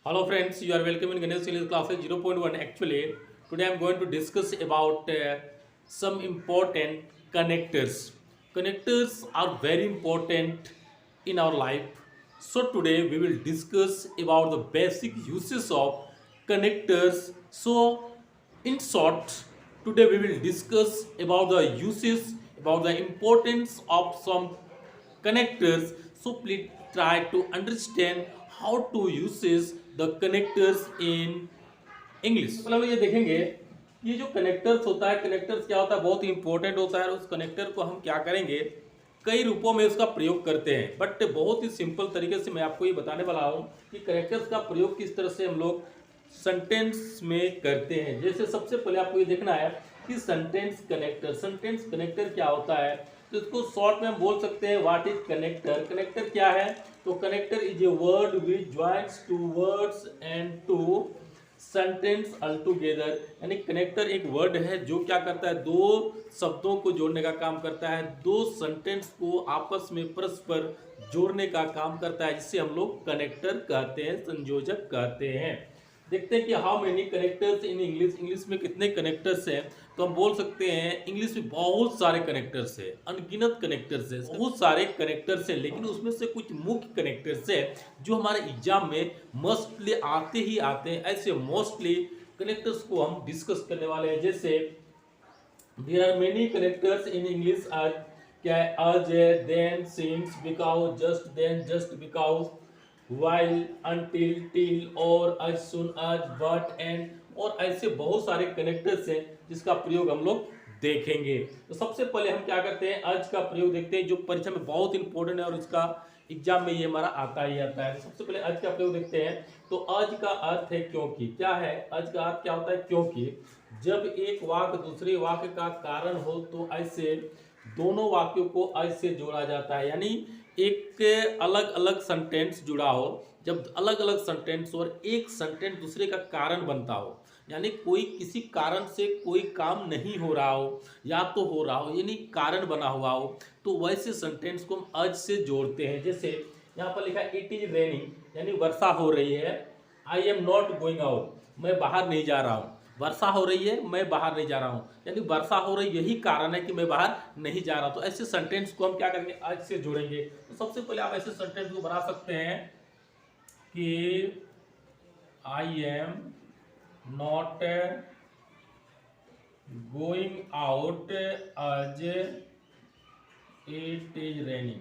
Hello friends, you are welcome in Ganesh English classes 0.1. Actually, today I am going to discuss about some important connectors. Connectors are very important in our life. So today we will discuss about the basic uses of connectors. So in short, today we will discuss about the uses, about the importance of some connectors. So please try to understand how to uses the connectors in English. तो हम ये देखेंगे कि ये जो connectors होता है, connectors क्या होता है, बहुत ही इंपॉर्टेंट होता है। उस कनेक्टर को हम क्या करेंगे, कई रूपों में उसका प्रयोग करते हैं, बट बहुत ही सिंपल तरीके से मैं आपको ये बताने वाला हूँ कि कनेक्टर्स का प्रयोग किस तरह से हम लोग सेंटेंस में करते हैं। जैसे सबसे पहले आपको ये देखना है कि सेंटेंस कनेक्टर क्या होता है। तो इसको शॉर्ट में हम बोल सकते हैं व्हाट इज कनेक्टर। कनेक्टर क्या है? तो connector is a word which joins two words and two sentence all together. यानी कनेक्टर एक वर्ड है जो क्या करता है, दो शब्दों को जोड़ने का काम करता है, दो सेंटेंस को आपस में परस्पर जोड़ने का काम करता है, जिसे हम लोग कनेक्टर कहते हैं, संयोजक कहते हैं। देखते हैं कि how many connectors in English. English में कितने कनेक्टर्स हैं? तो हम बोल सकते हैं इंग्लिश में बहुत सारे कनेक्टर्स हैं, अनगिनत कनेक्टर्स हैं, बहुत सारे कनेक्टर्स हैं। लेकिन उसमें से कुछ मुख्य कनेक्टर्स हैं जो हमारे एग्जाम में मोस्टली आते ही आते हैं। ऐसे मोस्टली कनेक्टर्स को हम डिस्कस करने वाले हैं। जैसे there are many connectors in English as, क्या है, as, then, since, because, just, then, just, because, while, until, till, और, as soon as, but, and, और ऐसे बहुत सारे कनेक्टर्स हैं जिसका प्रयोग हम लोग देखेंगे। तो सबसे पहले हम क्या करते हैं, आज का प्रयोग देखते हैं जो परीक्षा में बहुत इंपॉर्टेंट है और इसका एग्जाम में ये हमारा आता ही आता है। तो सबसे पहले आज का प्रयोग देखते हैं। तो आज का अर्थ है क्योंकि। क्या है आज का अर्थ? क्या होता है? क्योंकि। जब एक वाक्य दूसरे वाक्य का कारण हो तो ऐसे दोनों वाक्यों को ऐसे जोड़ा जाता है। यानी एक अलग अलग सेंटेंस जुड़ा हो, जब अलग अलग सेंटेंस और एक सेंटेंस दूसरे का कारण बनता हो, यानी कोई किसी कारण से कोई काम नहीं हो रहा हो या तो हो रहा हो, यानी कारण बना हुआ हो, तो वैसे सेंटेंस को हम आज से जोड़ते हैं। जैसे यहाँ पर लिखा है इट इज रेनिंग, यानी वर्षा हो रही है। I am not going out, मैं बाहर नहीं जा रहा हूँ। वर्षा हो रही है, मैं बाहर नहीं जा रहा हूँ, यानी वर्षा हो रही यही कारण है कि मैं बाहर नहीं जा रहा। तो ऐसे सेंटेंस को हम क्या करेंगे, आज से जोड़ेंगे। तो सबसे पहले आप ऐसे सेंटेंस को बना सकते हैं कि I am not going out as it is raining.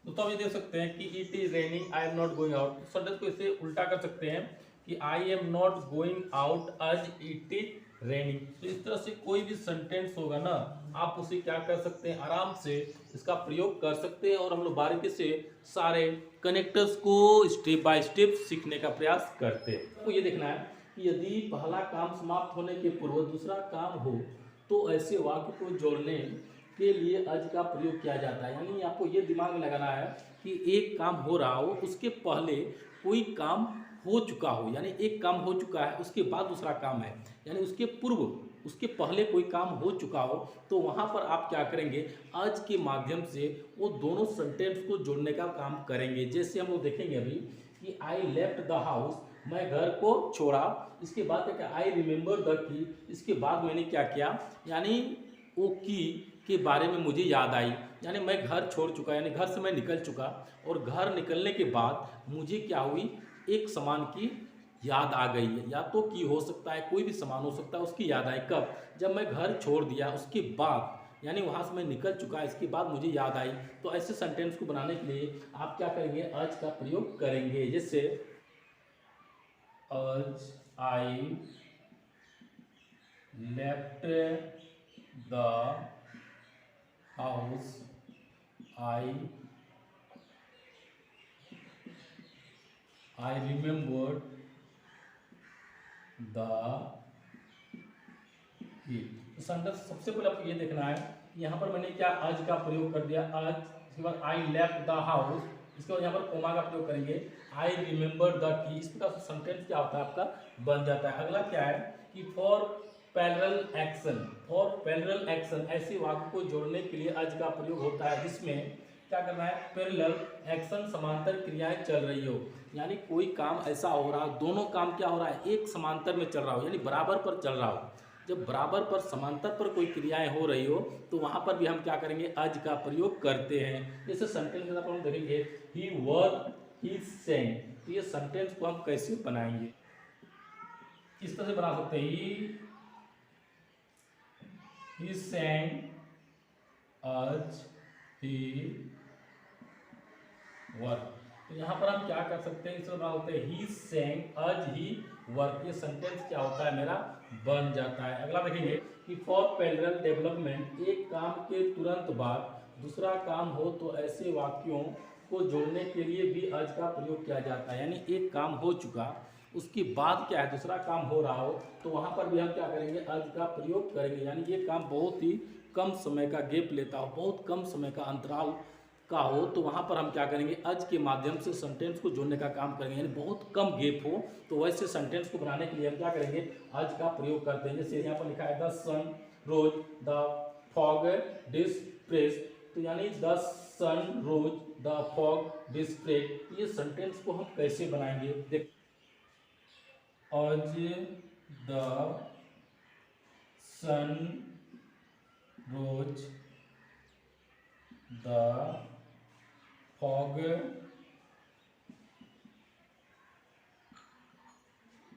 तो आप ये देख सकते हैं कि it is raining, I am not going out. Sentence को इसे उल्टा कर सकते हैं कि I am not going out as it is raining. तो इस तरह से कोई भी सेंटेंस होगा ना, आप उसे क्या कर सकते हैं, आराम से इसका प्रयोग कर सकते हैं। और हम लोग बारीकी से सारे कनेक्टर्स को स्टेप बाय स्टेप सीखने का प्रयास करते हैं। आपको ये देखना है कि यदि पहला काम समाप्त होने के पूर्व दूसरा काम हो तो ऐसे वाक्य को जोड़ने के लिए आज का प्रयोग किया जाता है। यानी आपको ये दिमाग में लगाना है कि एक काम हो रहा हो, उसके पहले कोई काम हो चुका हो, यानी एक काम हो चुका है उसके बाद दूसरा काम है, यानी उसके पूर्व उसके पहले कोई काम हो चुका हो, तो वहाँ पर आप क्या करेंगे, आज के माध्यम से वो दोनों सेंटेंस को जोड़ने का काम करेंगे। जैसे हम लोग देखेंगे अभी कि आई लेफ्ट द हाउस, मैं घर को छोड़ा। इसके बाद क्या, आई रिमेंबर द की, इसके बाद मैंने क्या किया, यानी वो की के बारे में मुझे याद आई, यानी मैं घर छोड़ चुका, यानी घर से मैं निकल चुका, और घर निकलने के बाद मुझे क्या हुई, एक सामान की याद आ गई है। या तो की हो सकता है, कोई भी सामान हो सकता है, उसकी याद आई। कब? जब मैं घर छोड़ दिया उसके बाद, यानी वहाँ से मैं निकल चुका, इसके बाद मुझे याद आई। तो ऐसे सेंटेंस को बनाने के लिए आप क्या करेंगे, आज का प्रयोग करेंगे। जैसे आज I left the house, I remembered the heat। तो सेंटेंस सबसे पहले आपको ये देखना है कि यहाँ पर मैंने क्या, आज का प्रयोग कर दिया, आज। इसके बाद आई लेफ्ट द हाउस, इसके बाद यहाँ पर कोमा का प्रयोग करेंगे, आई रिमेंबर द की। इस प्रकार से सेंटेंस क्या होता है आपका, बन जाता है। अगला क्या है कि for parallel action, for parallel action, ऐसे वाक्य को जोड़ने के लिए आज का प्रयोग होता है, जिसमें क्या करना है, पैरेलल एक्शन, समांतर क्रियाएं चल रही हो, यानी कोई काम ऐसा हो रहा हो, दोनों काम क्या हो रहा है, एक समांतर में चल रहा हो, यानी बराबर पर चल रहा हो। जब बराबर पर समांतर पर कोई क्रियाएं हो रही हो तो वहां पर भी हम क्या करेंगे, आज का प्रयोग करते हैं। जैसे सेंटेंस में हम देखेंगे ही वर्क ही सेंग, तो ये सेंटेंस को हम कैसे बनाएंगे, इस तरह से बना सकते हैं, ही सेंग आज ही वर्क। तो यहाँ पर हम क्या कर सकते हैं, इसमें बना सकते हैं ही सेंग आज ही वर्क, ये सेंटेंस क्या होता है मेरा, बन जाता है। अगला देखेंगे कि फॉर पैरेलल डेवलपमेंट, एक काम के तुरंत बाद दूसरा काम हो तो ऐसे वाक्यों को जोड़ने के लिए भी आज का प्रयोग किया जाता है। यानी एक काम हो चुका, उसके बाद क्या है दूसरा काम हो रहा हो, तो वहां पर भी हम क्या करेंगे, आज का प्रयोग करेंगे। यानी ये काम बहुत ही कम समय का गैप लेता हो, बहुत कम समय का अंतराल का हो, तो वहां पर हम क्या करेंगे, आज के माध्यम से सेंटेंस को जोड़ने का काम करेंगे। यानी बहुत कम गैप हो, तो वैसे सेंटेंस को बनाने के लिए हम क्या करेंगे, आज का प्रयोग करते हैं। जैसे यहाँ पर लिखा है the sun rose the fog disperse, तो यानी the sun rose the fog disperse, ये सेंटेंस को हम कैसे बनाएंगे, देख, आज the sun rose the fog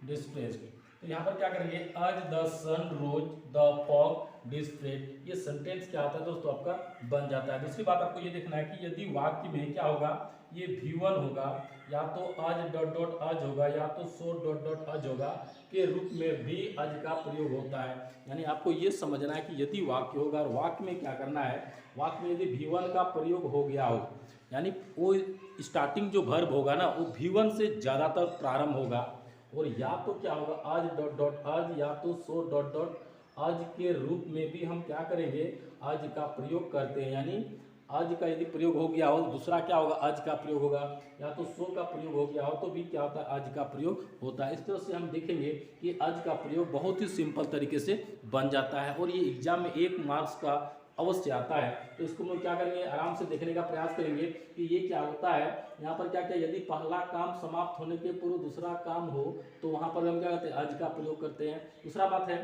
displaced, तो यहाँ पर क्या करेंगे, आज the sun rose the fog displaced, ये सेंटेंस क्या होता है दोस्तों, आपका बन जाता है। दूसरी बात आपको ये देखना है कि यदि वाक्य में क्या होगा, ये V1 होगा, या तो आज डॉट डॉट आज होगा, या तो सो डॉट डॉट आज होगा के रूप में भी आज का प्रयोग होता है। यानी आपको ये समझना है कि यदि वाक्य होगा और वाक्य में क्या करना है, वाक्य में यदि V1 का प्रयोग हो गया हो, यानी वो स्टार्टिंग जो वर्ब होगा ना वो V1 से ज़्यादातर प्रारंभ होगा, और या तो क्या होगा आज डॉट डॉट आज, या तो सो डॉट डॉट आज के रूप में भी हम क्या करेंगे, आज का प्रयोग करते हैं। यानी आज का यदि प्रयोग हो गया हो, दूसरा क्या होगा, आज का प्रयोग होगा, या तो सो का प्रयोग हो गया हो तो भी क्या होता है, आज का प्रयोग होता है। इस तरह से हम देखेंगे कि आज का प्रयोग बहुत ही सिंपल तरीके से बन जाता है, और ये एग्जाम में 1 मार्क्स का अवश्य आता है। तो इसको हम लोग क्या करेंगे, आराम से देखने का प्रयास करेंगे कि ये क्या होता है। यहाँ पर क्या क्या, यदि पहला काम समाप्त होने के पूर्व दूसरा काम हो तो वहाँ पर हम क्या करते हैं, आज का प्रयोग करते हैं। दूसरा बात है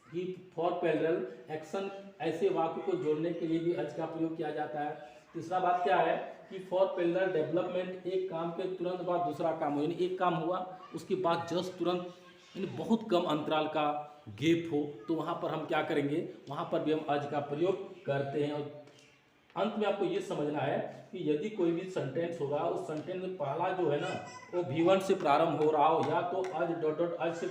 कि फॉर पैरेलल एक्शन, ऐसे वाक्य को जोड़ने के लिए भी आज का प्रयोग किया जाता है। तीसरा बात क्या है कि फॉर पैरेलल डेवलपमेंट, एक काम के तुरंत बाद दूसरा काम हो, यानी एक काम हुआ उसके बाद जस्ट तुरंत, यानी बहुत कम अंतराल का गैप हो, तो वहाँ पर हम क्या करेंगे, वहाँ पर भी हम आज का प्रयोग करते हैं। और अंत में आपको ये समझना है कि यदि कोई भी सेंटेंस होगा, उस सेंटेंस में पहला जो है ना वो V1 से प्रारंभ हो रहा हो, या तो आज डॉट डॉट आज से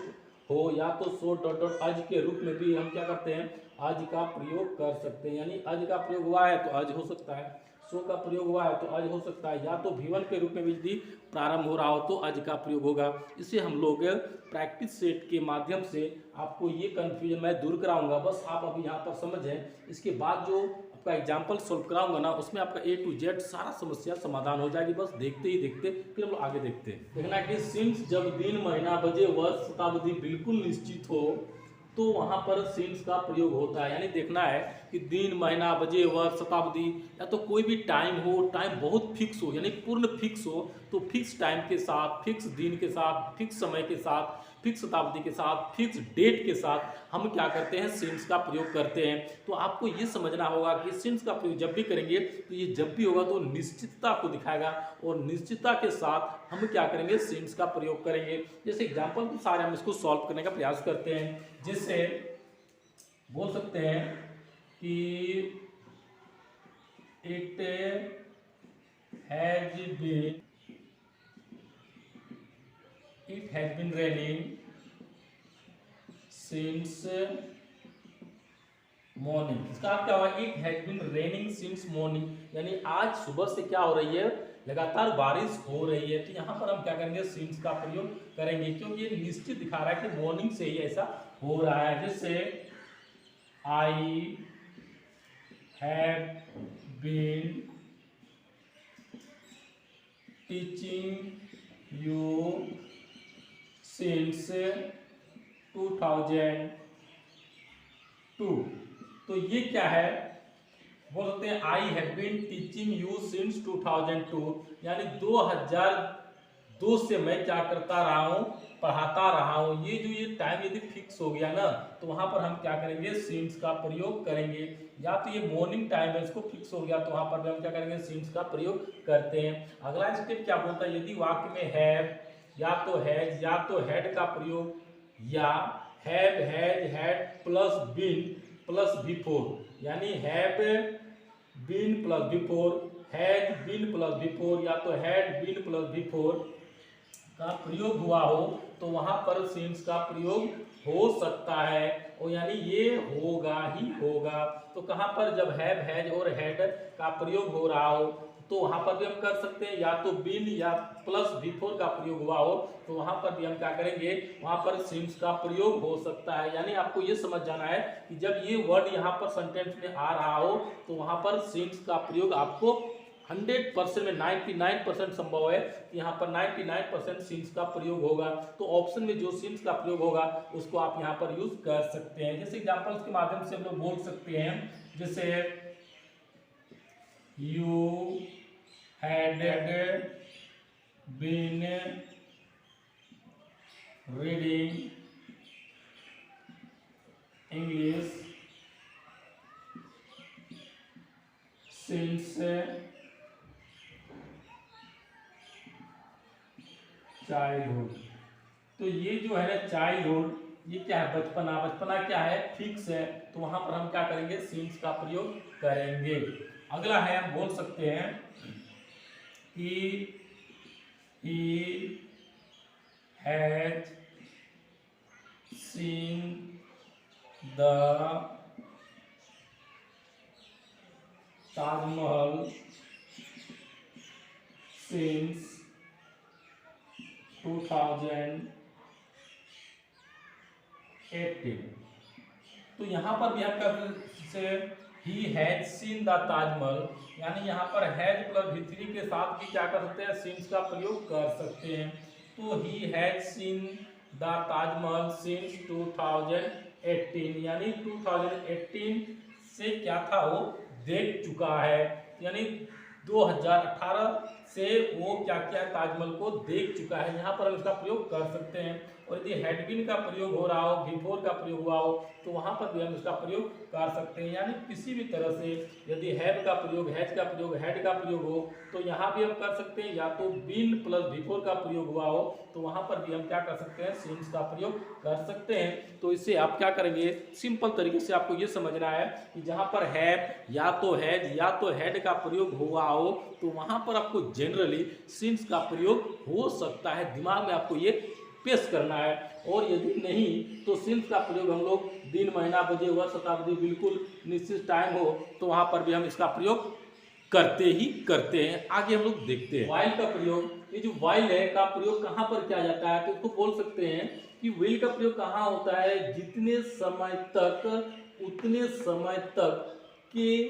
हो, या तो सो डॉट डॉट आज के रूप में भी हम क्या करते हैं, आज का प्रयोग कर सकते हैं। यानी आज का प्रयोग हुआ है तो आज हो सकता है, सो का प्रयोग हुआ है तो आज हो सकता है, या तो V1 के रूप में भी यदि प्रारंभ हो रहा हो तो आज का प्रयोग होगा। इसे हम लोग प्रैक्टिस सेट के माध्यम से आपको ये कन्फ्यूजन मैं दूर कराऊंगा। बस आप अभी यहाँ पर समझें, इसके बाद जो आपका एग्जाम्पल सोल्व कराऊंगा ना, उसमें आपका A to Z सारा समस्या समाधान हो जाएगी। बस देखते ही देखते फिर हम लोग आगे देखते हैं। देखना कि सिंस जब दिन महीना बजे वर्ष शताब्दी बिल्कुल निश्चित हो तो वहां पर सिंस का प्रयोग होता है। यानी देखना है कि दिन महीना बजे वर्ष शताब्दी, या तो कोई भी टाइम हो, टाइम बहुत फिक्स हो, यानी पूर्ण फिक्स हो, तो फिक्स टाइम के साथ, फिक्स दिन के साथ, फिक्स समय के साथ, फिक्स शताब्दी के साथ, फिक्स डेट के साथ हम क्या करते हैं, सिंस का प्रयोग करते हैं। तो आपको ये समझना होगा कि सिंस का प्रयोग जब भी करेंगे तो ये जब भी होगा तो निश्चितता को दिखाएगा, और निश्चितता के साथ हम क्या करेंगे, सिंस का प्रयोग करेंगे। जैसे एग्जाम्पल के सारे हम इसको सॉल्व करने का प्रयास करते हैं। जिससे बोल सकते हैं कि it has been raining since morning. इसका अर्थ क्या हुआ, it has been raining since morning, यानी आज सुबह से क्या हो रही है, लगातार बारिश हो रही है। तो यहाँ पर हम क्या करेंगे, सिंस का प्रयोग करेंगे, क्योंकि ये निश्चित दिखा रहा है कि मॉर्निंग से ही ऐसा हो रहा है। जैसे I have been teaching you since 2002। तो ये क्या है, बोल सकते हैं I have been teaching you since 2002, यानी 2002 से मैं क्या करता रहा हूँ, पढ़ाता रहा हूँ। ये टाइम यदि फिक्स हो गया ना तो वहां पर हम क्या करेंगे, सिंस का प्रयोग करेंगे। या तो ये मॉर्निंग टाइम है, इसको फिक्स हो गया तो वहां पर भी हम क्या करेंगे, सिंस का प्रयोग करते हैं। अगला स्टेप क्या बोलता है, यदि वाक्य में हैव या तो हैज या तो हैड का प्रयोग, या have has had plus been plus before, यानी have been plus before, has been plus before, या तो हैड बीन प्लस बिफोर का प्रयोग हुआ हो तो वहां पर सिंस का प्रयोग हो सकता है, और यानी ये होगा ही होगा। तो कहां पर, जब हैव हैज और हैड का प्रयोग हो रहा हो तो वहां पर भी हम कर सकते हैं, या तो बीन या प्लस बिफोर का प्रयोग हुआ हो तो वहां पर भी हम क्या करेंगे, वहां पर सिंस का प्रयोग हो सकता है। यानी आपको ये समझ जाना है कि जब ये वर्ड यहाँ पर सेंटेंस में आ रहा हो तो वहां पर सिंस का प्रयोग आपको 100% में 99% संभव है कि यहाँ पर 99% सिंस का प्रयोग होगा। तो ऑप्शन में जो सिंस का प्रयोग होगा उसको आप यहाँ पर यूज कर सकते हैं। जैसे एग्जांपल्स के माध्यम से हम लोग बोल सकते हैं, जैसे you had been reading English since childhood. तो ये जो है ना चाइल्डहुड, ये क्या है, बचपना। बचपना क्या है, फिक्स है, तो वहां पर हम क्या करेंगे, सिंस का प्रयोग करेंगे। अगला है, हम बोल सकते हैं he has seen the Taj Mahal since 2018। तो यहाँ पर भी हम से he has seen the Taj Mahal, यानी यहाँ पर हैज प्लस V3 के साथ भी क्या कर सकते हैं, सिंस का प्रयोग कर सकते हैं। तो he has seen the Taj Mahal since 2018, यानी 2018 से क्या था, वो देख चुका है, यानी 2018 से वो क्या क्या ताजमहल को देख चुका है। यहाँ पर हम इसका प्रयोग कर सकते हैं। और यदि हैड बीन का प्रयोग हो रहा हो, बिफोर का प्रयोग हुआ हो तो वहां पर भी हम इसका प्रयोग कर सकते हैं। यानी किसी भी तरह से यदि हैव का प्रयोग, हैज का प्रयोग, हैड का प्रयोग हो तो यहाँ भी हम कर सकते हैं, या तो बीन प्लस बिफोर का प्रयोग हुआ हो तो वहां पर भी हम क्या कर सकते हैं, सिंस का प्रयोग कर सकते हैं। तो इससे आप क्या करेंगे, सिंपल तरीके से आपको ये समझना है कि जहां पर हैव या तो हैज या तो हैड का प्रयोग हुआ हो तो वहां पर आपको जनरली सिंस का प्रयोग हो सकता है। दिमाग में आपको ये पेश करना है। और यदि नहीं तो सिंस का प्रयोग हम लोग दिन, महीना, बजे, वर्ष, शताब्दी, बिल्कुल निश्चित टाइम हो तो वहां पर भी हम इसका प्रयोग करते ही करते हैं। आगे हम लोग देखते हैं वाइल का प्रयोग। ये जो वाइल है का प्रयोग कहाँ पर किया जाता है, तो इसको बोल सकते हैं कि विल का प्रयोग कहाँ होता है, जितने समय तक उतने समय तक के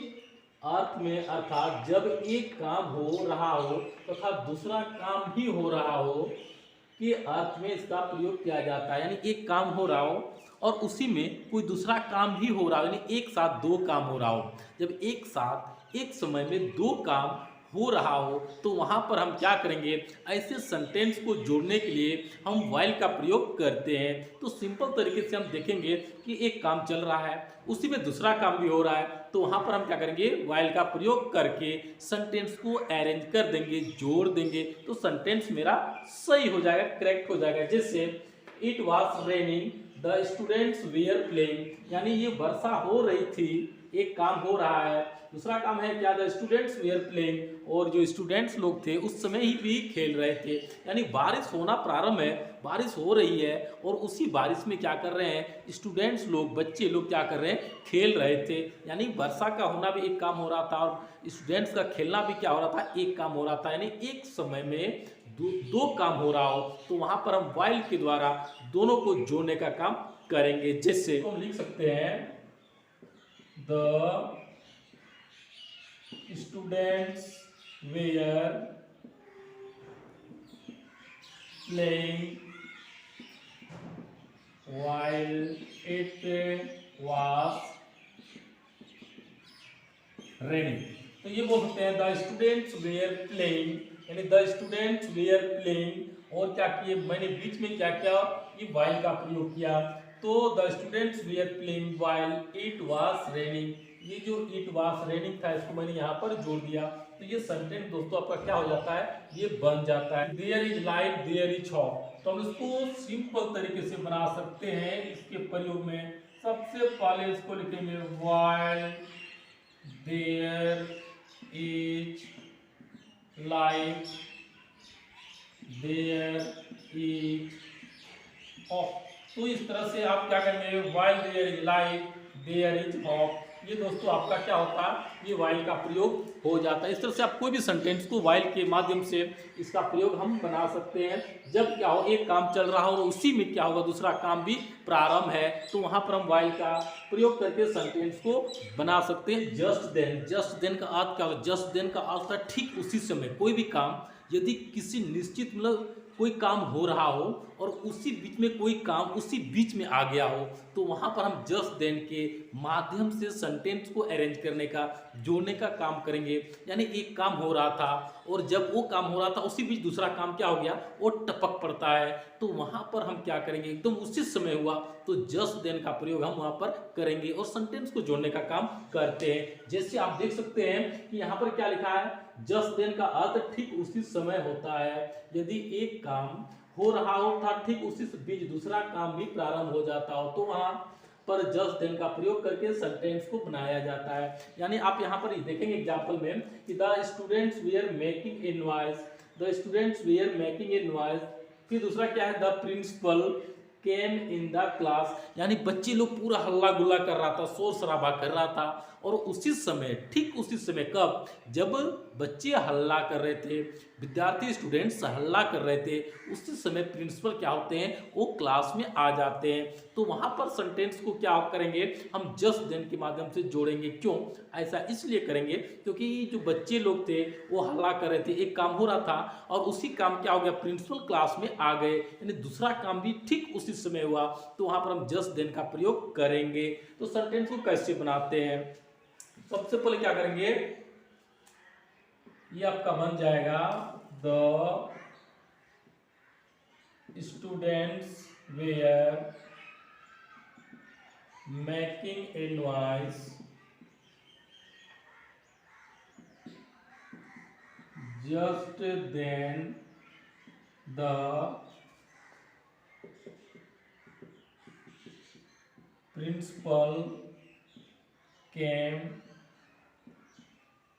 अर्थ में, अर्थात जब एक काम हो रहा हो तथा दूसरा काम भी हो रहा हो के अर्थ में इसका प्रयोग किया जाता है। यानी एक काम हो रहा हो और उसी में कोई दूसरा काम भी हो रहा हो, यानी एक साथ दो काम हो रहा हो। जब एक साथ एक समय में दो काम हो रहा हो तो वहां पर हम क्या करेंगे, ऐसे सेंटेंस को जोड़ने के लिए हम व्हाइल का प्रयोग करते हैं। तो सिंपल तरीके से हम देखेंगे कि एक काम चल रहा है उसी में दूसरा काम भी हो रहा है तो वहां पर हम क्या करेंगे, व्हाइल का प्रयोग करके सेंटेंस को अरेंज कर देंगे, जोड़ देंगे तो सेंटेंस मेरा सही हो जाएगा, करेक्ट हो जाएगा। जैसे it was raining the students were playing, यानी ये वर्षा हो रही थी, एक काम हो रहा है, दूसरा काम है क्या, द स्टूडेंट्स वेयर प्लेइंग, और जो स्टूडेंट्स लोग थे उस समय ही भी खेल रहे थे। यानी बारिश होना प्रारंभ है, बारिश हो रही है और उसी बारिश में क्या कर रहे हैं, स्टूडेंट्स लोग, बच्चे लोग क्या कर रहे हैं, खेल रहे थे। यानी वर्षा का होना भी एक काम हो रहा था और स्टूडेंट्स का खेलना भी क्या हो रहा था, एक काम हो रहा था। यानी एक समय में दो काम हो रहा हो तो वहां पर हम व्हाइल के द्वारा दोनों को जोड़ने का काम करेंगे। जैसे हम लिख सकते हैं the students were playing while it was raining. तो ये बोल सकते हैं द स्टूडेंट्स वेयर प्लेइंग, यानी द स्टूडेंट्स वेयर प्लेइंग। और क्या किए मैंने बीच में क्या किया, ये वाइल का प्रयोग किया। तो the students were playing while it was raining, ये जो इट वाज रेनिंग था इसको मैंने यहाँ पर जोड़ दिया। तो ये सेंटेंस दोस्तों आपका क्या हो जाता है, ये बन जाता है there is light there is hot. तो हम इसको सिंपल तरीके से बना सकते हैं इसके प्रयोग में। सबसे पहले इसको लिखेंगे while there is light there is hot. तो इस तरह से आप क्या करेंगे, while there is light there is hot. ये दोस्तों आपका क्या होता है, ये वाइल का प्रयोग हो जाता है। इस तरह से आप कोई भी सेंटेंस को वाइल के माध्यम से इसका प्रयोग हम बना सकते हैं। जब क्या हो, एक काम चल रहा हो और उसी में क्या होगा, दूसरा काम भी प्रारंभ है, तो वहां पर हम वाइल का प्रयोग करके सेंटेंस को बना सकते हैं। जस्ट देन, जस्ट देन का अर्थ क्या होगा, जस्ट देन का अर्थ है ठीक उसी समय। कोई भी काम यदि किसी निश्चित मतलब कोई काम हो रहा हो और उसी बीच में कोई काम उसी बीच में आ गया हो, तो वहां पर हम जस्ट देन के माध्यम से सेंटेंस को अरेंज करने का, जोड़ने का काम करेंगे। यानी एक काम हो रहा था और जब वो काम हो रहा था उसी बीच दूसरा काम क्या हो गया, वो टपक पड़ता है, तो वहां पर हम क्या करेंगे, एकदम उसी समय हुआ तो जस्ट देन का प्रयोग हम वहां पर करेंगे और सेंटेंस को जोड़ने का काम करते हैं। जैसे आप देख सकते हैं कि यहाँ पर क्या लिखा है, जस्ट देन का अर्थ ठीक उसी समय होता है। यदि एक काम हो रहा हो था ठीक उसी बीच दूसरा काम भी प्रारंभ हो जाता हो, तो वहां पर जस्ट देन का प्रयोग करके सेंटेंस को बनाया जाता है। यानी आप यहाँ पर देखेंगे एग्जांपल में कि the students were making a noise, the students were making a noise. फिर दूसरा क्या है, the principal came in the class, यानी बच्चे लोग पूरा हल्ला गुल्ला कर रहा था, शोर शराबा कर रहा था, और उसी समय, ठीक उसी समय, कब, जब बच्चे हल्ला कर रहे थे, विद्यार्थी स्टूडेंट्स हल्ला कर रहे थे, उसी समय प्रिंसिपल क्या होते हैं, वो क्लास में आ जाते हैं। तो वहां पर सेंटेंस को क्या करेंगे, हम जस्ट देन के माध्यम से जोड़ेंगे। क्यों ऐसा इसलिए करेंगे क्योंकि जो बच्चे लोग थे वो हल्ला कर रहे थे, एक काम हो रहा था और उसी काम क्या हो गया, प्रिंसिपल क्लास में आ गए, यानी दूसरा काम भी ठीक उसी समय हुआ, तो वहां पर हम जस्ट देन का प्रयोग करेंगे। तो सेंटेंस को कैसे बनाते हैं, सबसे पहले क्या करेंगे, ये आपका बन जाएगा the students were making a noise just then the principal came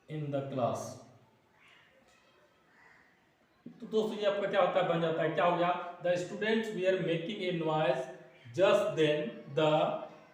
in the class. तो दोस्तों ये आपका क्या होता है, बन जाता है, क्या हो गया, the students were making a noise just then the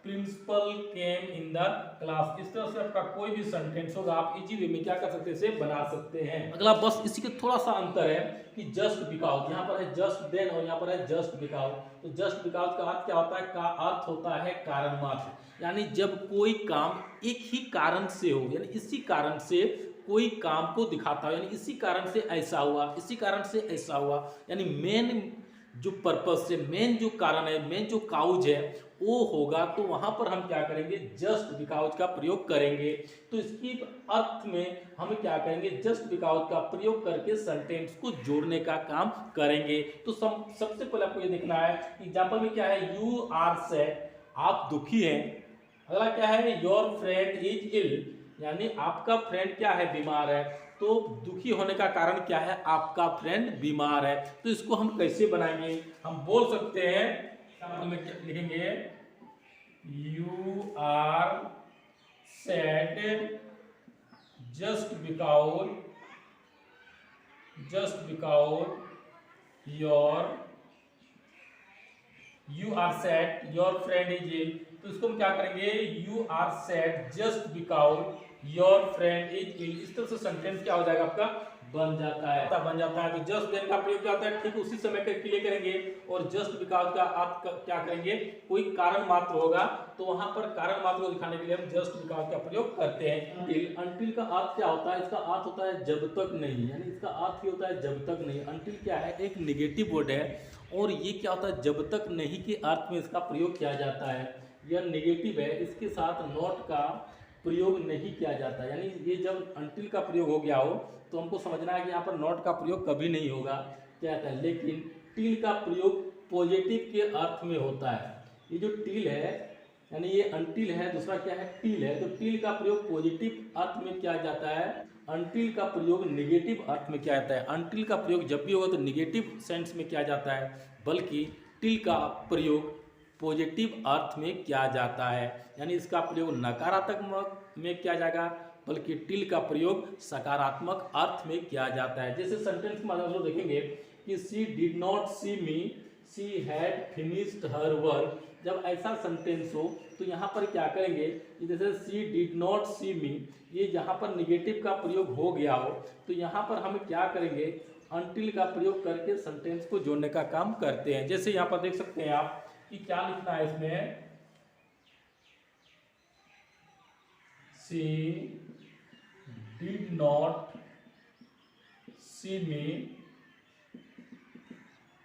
principal came in the class. इस तरह से आपका कोई भी सेंटेंस होगा आप इजी वे में क्या कर सकते हैं, इसे बना सकते हैं। अगला बस इसी के थोड़ा सा अंतर है कि जस्ट बिकॉज, यहाँ पर है जस्ट देन और यहाँ पर है जस्ट बिकॉज। तो जस्ट बिकॉज का अर्थ क्या होता है, का अर्थ होता है कारण मात्र, यानी जब कोई काम एक ही कारण से हो, यानी इसी कारण से कोई काम को दिखाता हो, यानी इसी कारण से ऐसा हुआ, इसी कारण से ऐसा हुआ, यानी मेन जो पर्पस से, मेन जो कारण है, मेन जो काउज है वो होगा, तो वहां पर हम क्या करेंगे, जस्ट बिकॉज का प्रयोग करेंगे। तो इसकी अर्थ में हम क्या करेंगे, जस्ट बिकॉज का प्रयोग करके सेंटेंस को जोड़ने का काम करेंगे। तो सबसे पहले आपको ये देखना है, एग्जांपल में क्या है, यू आर सैड, आप दुखी हैं। अगला क्या है, योर फ्रेंड इज इल, यानी आपका फ्रेंड क्या है, बीमार है। तो दुखी होने का कारण क्या है, आपका फ्रेंड बीमार है। तो इसको हम कैसे बनाएंगे, हम बोल सकते हैं, में लिखेंगे you are sad just because your, you are sad your friend is ill. तो इसको हम क्या करेंगे, you are sad just because your friend is ill. इस तरह से सेंटेंस क्या हो जाएगा, आपका बन जाता है, बन जाता है। तो जस्ट देन का प्रयोग क्या होता है, ठीक उसी समय के लिए करेंगे। और जस्ट बिकॉज का अर्थ क्या करेंगे, कोई कारण मात्र होगा, तो वहां पर कारण मात्र को दिखाने के लिए हम जस्ट बिकॉज का प्रयोग करते हैं। अनटिल का अर्थ क्या होता है, इसका अर्थ होता है जब तक नहीं, यानी इसका अर्थ ही होता है जब तक नहीं। अनटिल क्या है, एक नेगेटिव वर्ड है, और ये क्या होता है, जब तक नहीं के अर्थ में इसका प्रयोग किया जाता है। यह नेगेटिव है, इसके साथ नॉट का प्रयोग नहीं किया जाता। यानी ये जब अनटिल का प्रयोग हो गया हो तो हमको समझना है कि यहाँ पर नॉट का प्रयोग कभी नहीं होगा, क्या कहता है, लेकिन टिल का प्रयोग पॉजिटिव के अर्थ में होता है। ये जो टिल है यानी ये अनटिल है, दूसरा क्या है टिल है, तो टिल का प्रयोग पॉजिटिव अर्थ में किया जाता है, अनटिल का प्रयोग निगेटिव अर्थ में किया जाता है। अनटिल का प्रयोग जब भी होगा तो निगेटिव सेंस में किया जाता है, बल्कि टिल का प्रयोग पॉजिटिव अर्थ में किया जाता है। यानी इसका प्रयोग नकारात्मक में किया जाएगा, बल्कि टिल का प्रयोग सकारात्मक अर्थ में किया जाता है। जैसे सेंटेंस के माध्यम से देखेंगे कि she did not see me, she had finished her work. जब ऐसा सेंटेंस हो तो यहाँ पर क्या करेंगे, जैसे शी डिड नॉट सी मी, ये जहाँ पर निगेटिव का प्रयोग हो गया हो तो यहाँ पर हम क्या करेंगे, अनटिल का प्रयोग करके सेंटेंस को जोड़ने का काम करते हैं। जैसे यहाँ पर देख सकते हैं आप कि क्या लिखना है इसमें, she did not see me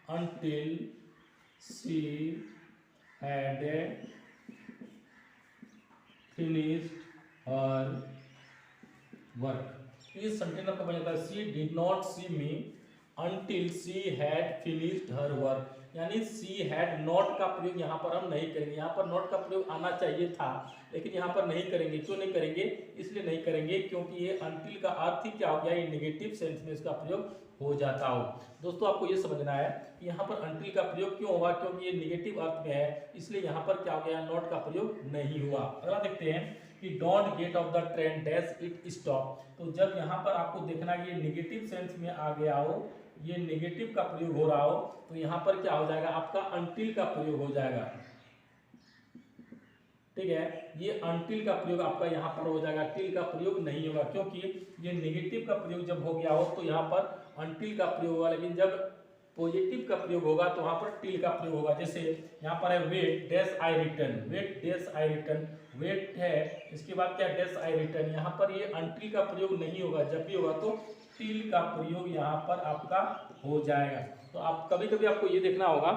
until she had finished her work। ये सेंटेंस आपका बन जाता है, she did not see me until she had finished her work। यानी she had not का प्रयोग यहाँ पर हम नहीं करेंगे, यहाँ पर not का प्रयोग आना चाहिए था लेकिन यहाँ पर नहीं करेंगे। क्यों नहीं करेंगे, इसलिए नहीं करेंगे क्योंकि ये until का अर्थ ही क्या हो गया, ये निगेटिव सेंस में इसका प्रयोग हो जाता हो। दोस्तों आपको ये समझना है कि यहाँ पर until का प्रयोग क्यों होगा, क्योंकि ये निगेटिव अर्थ में है, इसलिए यहाँ पर क्या हो गया, नॉट का प्रयोग नहीं हुआ। अगला देखते हैं कि don't get of the train dash it stop. तो जब यहाँ पर आपको देखना कि ये निगेटिव सेंस में आ गया हो, ये निगेटिव का प्रयोग हो रहा हो, तो यहाँ पर क्या हो जाएगा, आपका until का प्रयोग हो जाएगा। ठीक है, ये अनटिल का प्रयोग आपका यहाँ पर हो जाएगा, टिल का प्रयोग नहीं होगा, क्योंकि ये नेगेटिव का प्रयोग जब हो गया हो तो यहाँ पर अनटिल का प्रयोग होगा, लेकिन जब पॉजिटिव का प्रयोग होगा तो वहाँ पर टिल का प्रयोग होगा। जैसे यहाँ पर है wait dash I return, wait dash I return, wait है, इसके बाद क्या डैश आई रिटर्न, यहाँ पर ये अनटिल का प्रयोग नहीं होगा, जब भी होगा तो टिल का प्रयोग यहाँ पर आपका हो जाएगा। तो आप कभी कभी आपको ये देखना होगा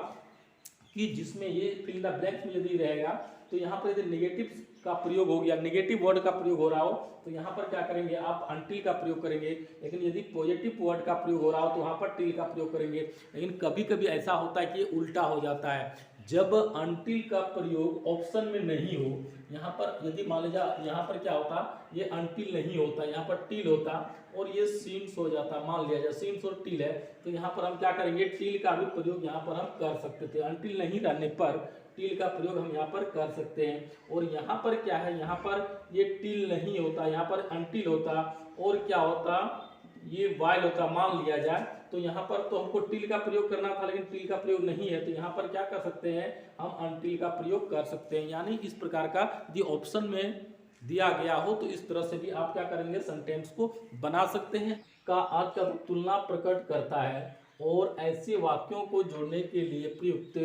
कि जिसमें ये फिल द ब्लैंक्स में यदि रहेगा तो यहाँ पर यदि नेगेटिव का प्रयोग हो गया, नेगेटिव वर्ड का प्रयोग हो रहा हो तो यहाँ पर क्या करेंगे, आप अनटिल का प्रयोग करेंगे। लेकिन यदि पॉजिटिव वर्ड का प्रयोग हो रहा हो तो वहाँ पर टिल का प्रयोग करेंगे। लेकिन कभी कभी ऐसा होता है कि ये उल्टा हो जाता है, जब अनटिल का प्रयोग ऑप्शन में नहीं हो, यहाँ पर यदि मान लीजिए यहाँ पर क्या होता, ये अनटिल नहीं होता, यहाँ पर टिल होता और ये सीन्स हो जाता, मान लिया जाए सीन्स और टिल है, तो यहाँ पर हम क्या करेंगे, टिल का भी प्रयोग यहाँ पर हम कर सकते थे। अनटिल नहीं रहने पर टिल का प्रयोग हम यहाँ पर कर सकते हैं। और यहाँ पर क्या है, यहाँ पर ये टिल नहीं होता, यहाँ पर अनटिल होता और क्या होता, ये वाइल होता मान लिया जाए, तो यहाँ पर तो हमको टिल का प्रयोग करना था लेकिन टिल का प्रयोग नहीं है, तो यहाँ पर क्या कर सकते हैं, हम अनटिल का प्रयोग कर सकते हैं। यानी इस प्रकार का यदि ऑप्शन में दिया गया हो तो इस तरह से भी आप क्या करेंगे, सेंटेंस को बना सकते हैं। का अर्थ का तुलना प्रकट करता है और ऐसे वाक्यों को जोड़ने के लिए प्रयुक्त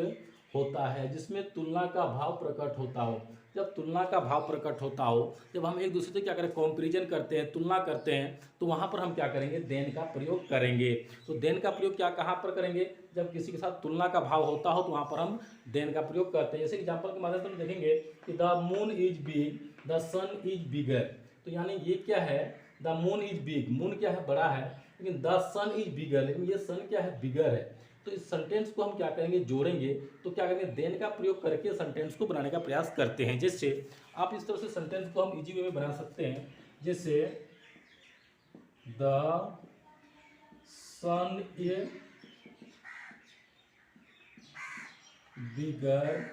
होता है जिसमें तुलना का भाव प्रकट होता हो। जब तुलना का भाव प्रकट होता हो, जब हम एक दूसरे से क्या करें, कंपैरिजन करते हैं, तुलना करते हैं, तो वहाँ पर हम क्या करेंगे, देन का प्रयोग करेंगे। तो देन का प्रयोग क्या कहाँ पर करेंगे, जब किसी के साथ तुलना का भाव होता हो तो वहाँ पर हम देन का प्रयोग करते हैं। जैसे एग्जाम्पल के माध्यम से हम देखेंगे कि the moon is big, the sun is bigger. तो यानी ये क्या है, the moon is big, moon क्या है, बड़ा है, लेकिन द सन इज बिगर, लेकिन ये सन क्या है, बिगर है। तो इस सेंटेंस को हम क्या करेंगे, जोड़ेंगे, तो क्या करेंगे, देन का प्रयोग करके सेंटेंस को बनाने का प्रयास करते हैं। जैसे आप इस तरह से सेंटेंस को हम इजी वे में बना सकते हैं, जैसे the sun is bigger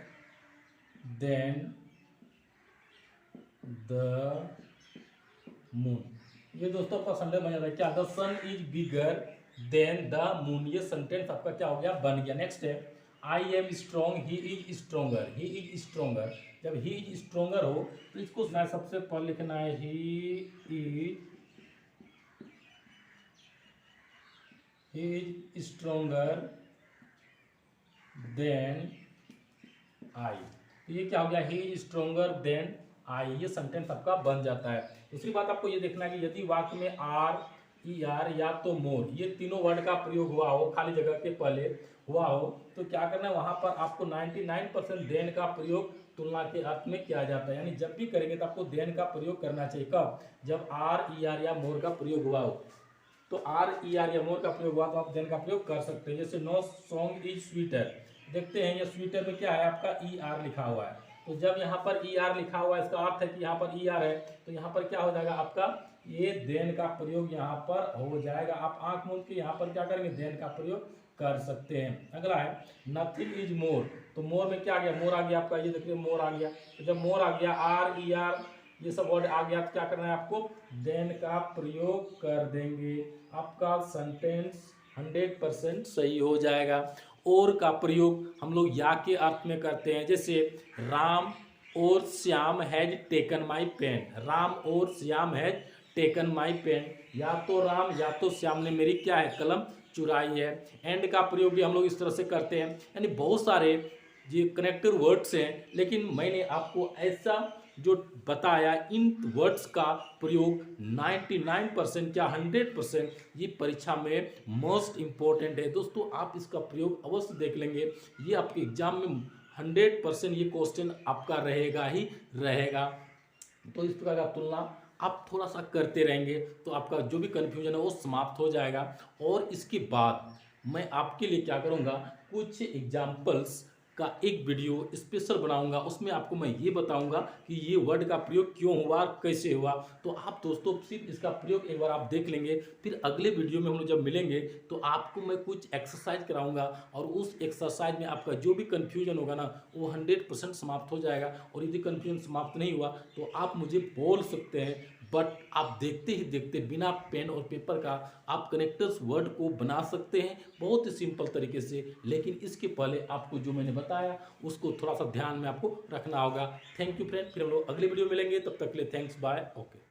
than the moon. ये दोस्तों आपका सेंटेंस बन जाता है, क्या, the sun is bigger than the moon. ये सेंटेंस आपका क्या हो गया, बन गया। नेक्स्ट है I am strong, he is stronger, he is stronger. जब ही इज स्ट्रॉन्गर हो तो इसको सबसे पहले लिखना है, he is stronger than I. ये क्या हो गया, he is stronger than I. ये सेंटेंस आपका बन जाता है। दूसरी बात आपको ये देखना है कि यदि वाक्य में आर, ई आर या तो मोर, ये तीनों वर्ड का प्रयोग हुआ हो, खाली जगह के पहले हुआ हो, तो क्या करना है, वहां पर आपको 99% देन का प्रयोग तुलना के अर्थ में किया जाता है। यानी जब भी करेंगे तो आपको देन का प्रयोग करना चाहिए। कब? जब आर ई आर या मोर का प्रयोग हुआ हो, तो आर ई आर या मोर का प्रयोग हुआ तो आप देन का प्रयोग कर सकते हैं। जैसे नो सॉन्ग इज स्वीटर, देखते हैं ये स्वीटर में क्या है, आपका ई आर लिखा हुआ है। तो जब यहाँ पर ई आर लिखा हुआ है, इसका अर्थ है कि यहाँ पर ई आर है, तो यहाँ पर क्या हो जाएगा आपका, ये देन का प्रयोग यहाँ पर हो जाएगा। आप आंख मूंद के यहाँ पर क्या करेंगे, देन का प्रयोग कर सकते हैं। अगला है नथिंग इज मोर, तो मोर में क्या आ गया, मोर आ गया आपका, ये देखिए मोर आ गया। तो जब मोर आ गया, आर ई आर ये सब वर्ड आ गया, तो क्या करना है आपको, देन का प्रयोग कर देंगे। आपका सेंटेंस 100% सही हो जाएगा। और का प्रयोग हम लोग या के अर्थ में करते हैं। जैसे राम और Shyam has taken my pen, Ram और Shyam has taken my pen, या तो राम या तो श्याम ने मेरी क्या है, कलम चुराई है। एंड का प्रयोग भी हम लोग इस तरह से करते हैं। यानी बहुत सारे ये कनेक्टर वर्ड्स हैं, लेकिन मैंने आपको ऐसा जो बताया, इन वर्ड्स का प्रयोग 99% क्या 100% ये परीक्षा में मोस्ट इम्पोर्टेंट है। दोस्तों आप इसका प्रयोग अवश्य देख लेंगे, ये आपके एग्जाम में 100% ये क्वेश्चन आपका रहेगा ही रहेगा। तो इस प्रकार का तुलना आप थोड़ा सा करते रहेंगे तो आपका जो भी कन्फ्यूजन है वो समाप्त हो जाएगा। और इसके बाद मैं आपके लिए क्या करूँगा, कुछ एग्जाम्पल्स का एक वीडियो स्पेशल बनाऊंगा। उसमें आपको मैं ये बताऊंगा कि ये वर्ड का प्रयोग क्यों हुआ, कैसे हुआ। तो आप दोस्तों सिर्फ इसका प्रयोग एक बार आप देख लेंगे, फिर अगले वीडियो में हम लोग जब मिलेंगे तो आपको मैं कुछ एक्सरसाइज कराऊंगा, और उस एक्सरसाइज में आपका जो भी कन्फ्यूजन होगा ना वो 100% समाप्त हो जाएगा। और यदि कन्फ्यूजन समाप्त नहीं हुआ तो आप मुझे बोल सकते हैं, बट आप देखते ही देखते बिना पेन और पेपर का आप कनेक्टर्स वर्ड को बना सकते हैं बहुत ही सिंपल तरीके से। लेकिन इसके पहले आपको जो मैंने बताया उसको थोड़ा सा ध्यान में आपको रखना होगा। थैंक यू फ्रेंड, फिर हम लोग अगले वीडियो में मिलेंगे, तब तक के लिए थैंक्स, बाय, ओके।